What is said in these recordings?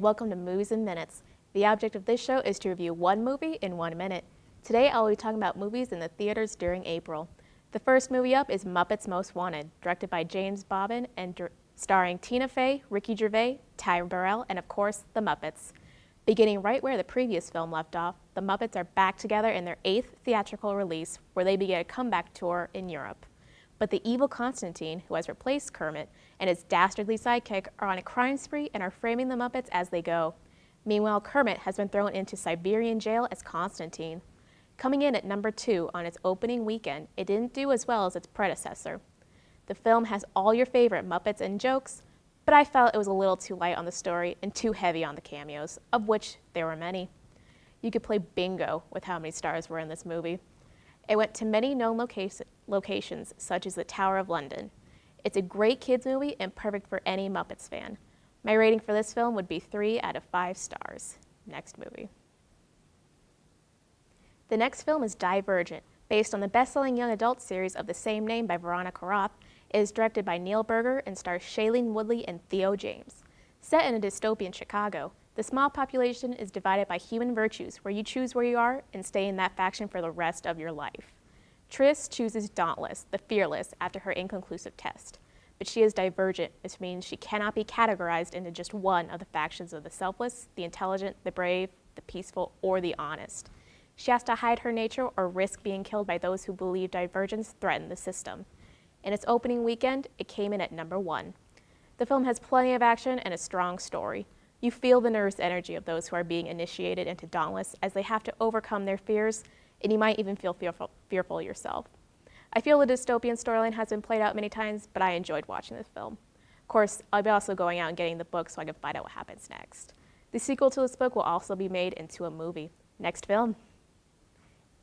welcome to Movies in Minutes. The object of this show is to review one movie in 1 minute. Today I will be talking about movies in the theaters during April. The first movie up is Muppets Most Wanted, directed by James Bobbin and starring Tina Fey, Ricky Gervais, Ty Burrell, and of course, the Muppets. Beginning right where the previous film left off, the Muppets are back together in their 8th theatrical release, where they begin a comeback tour in Europe. But the evil Constantine, who has replaced Kermit, and his dastardly sidekick are on a crime spree and are framing the Muppets as they go. Meanwhile, Kermit has been thrown into Siberian jail as Constantine. Coming in at number 2 on its opening weekend, it didn't do as well as its predecessor. The film has all your favorite Muppets and jokes, but I felt it was a little too light on the story and too heavy on the cameos, of which there were many. You could play bingo with how many stars were in this movie. It went to many known locations, such as the Tower of London. It's a great kids movie and perfect for any Muppets fan. My rating for this film would be 3 out of 5 stars. Next movie. The next film is Divergent, based on the best-selling young adult series of the same name by Veronica Roth. It is directed by Neil Berger and stars Shailene Woodley and Theo James. Set in a dystopian Chicago, the small population is divided by human virtues, where you choose where you are and stay in that faction for the rest of your life. Tris chooses Dauntless, the fearless, after her inconclusive test. But she is divergent, which means she cannot be categorized into just one of the factions of the selfless, the intelligent, the brave, the peaceful, or the honest. She has to hide her nature or risk being killed by those who believe divergence threaten the system. In its opening weekend, it came in at number 1. The film has plenty of action and a strong story. You feel the nervous energy of those who are being initiated into Dauntless as they have to overcome their fears, and you might even feel fearful yourself. I feel the dystopian storyline has been played out many times, but I enjoyed watching this film. Of course, I'll be also going out and getting the book so I can find out what happens next. The sequel to this book will also be made into a movie. Next film.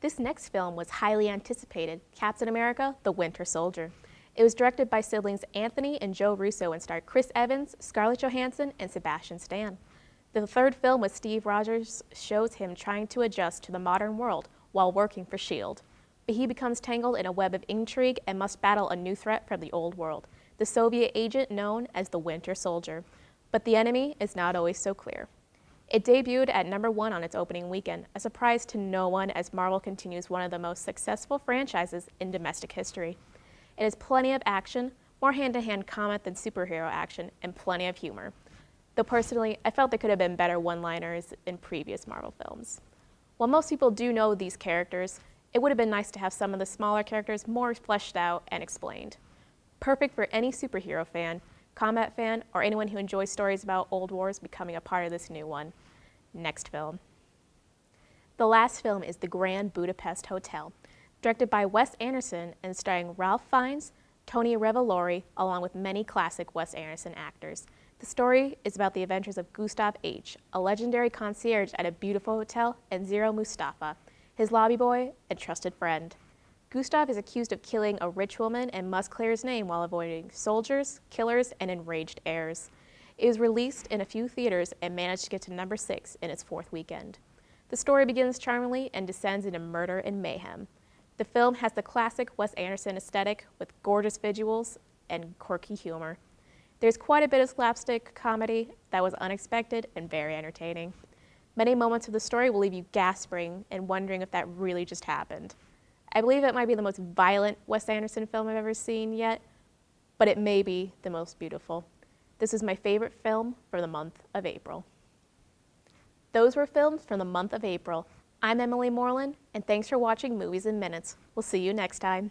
This next film was highly anticipated, Captain America: The Winter Soldier. It was directed by siblings Anthony and Joe Russo and starred Chris Evans, Scarlett Johansson, and Sebastian Stan. The third film with Steve Rogers shows him trying to adjust to the modern world while working for S.H.I.E.L.D. But he becomes tangled in a web of intrigue and must battle a new threat from the old world, the Soviet agent known as the Winter Soldier. But the enemy is not always so clear. It debuted at number 1 on its opening weekend, a surprise to no one as Marvel continues one of the most successful franchises in domestic history. It has plenty of action, more hand-to-hand combat than superhero action, and plenty of humor. Though personally, I felt there could have been better one-liners in previous Marvel films. While most people do know these characters, it would have been nice to have some of the smaller characters more fleshed out and explained. Perfect for any superhero fan, combat fan, or anyone who enjoys stories about old wars becoming a part of this new one. Next film. The last film is The Grand Budapest Hotel, directed by Wes Anderson and starring Ralph Fiennes, Tony Revolori, along with many classic Wes Anderson actors. The story is about the adventures of Gustav H., a legendary concierge at a beautiful hotel, and Zero Mustafa, his lobby boy and trusted friend. Gustav is accused of killing a rich woman and must clear his name while avoiding soldiers, killers, and enraged heirs. It was released in a few theaters and managed to get to number 6 in its 4th weekend. The story begins charmingly and descends into murder and mayhem. The film has the classic Wes Anderson aesthetic with gorgeous visuals and quirky humor. There's quite a bit of slapstick comedy that was unexpected and very entertaining. Many moments of the story will leave you gasping and wondering if that really just happened. I believe it might be the most violent Wes Anderson film I've ever seen yet, but it may be the most beautiful. This is my favorite film for the month of April. Those were films from the month of April. I'm Emily Moreland, and thanks for watching Movies in Minutes. We'll see you next time.